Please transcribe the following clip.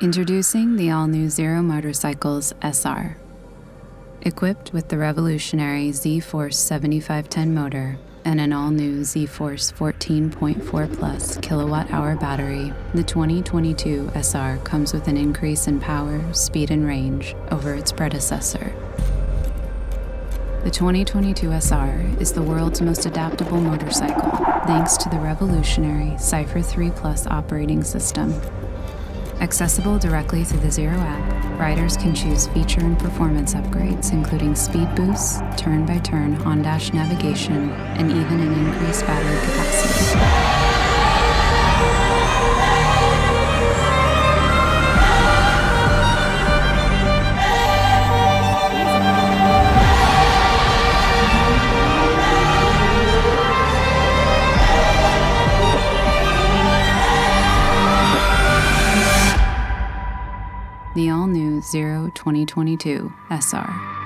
Introducing the all-new Zero Motorcycles SR. Equipped with the revolutionary Z-Force 7510 motor and an all-new Z-Force 14.4 plus kilowatt-hour battery, the 2022 SR comes with an increase in power, speed, and range over its predecessor. The 2022 SR is the world's most adaptable motorcycle, thanks to the revolutionary Cypher 3 Plus operating system. Accessible directly through the Zero app, riders can choose feature and performance upgrades, including speed boosts, turn-by-turn on-dash navigation, and even an increased battery capacity. The all-new Zero 2022 SR.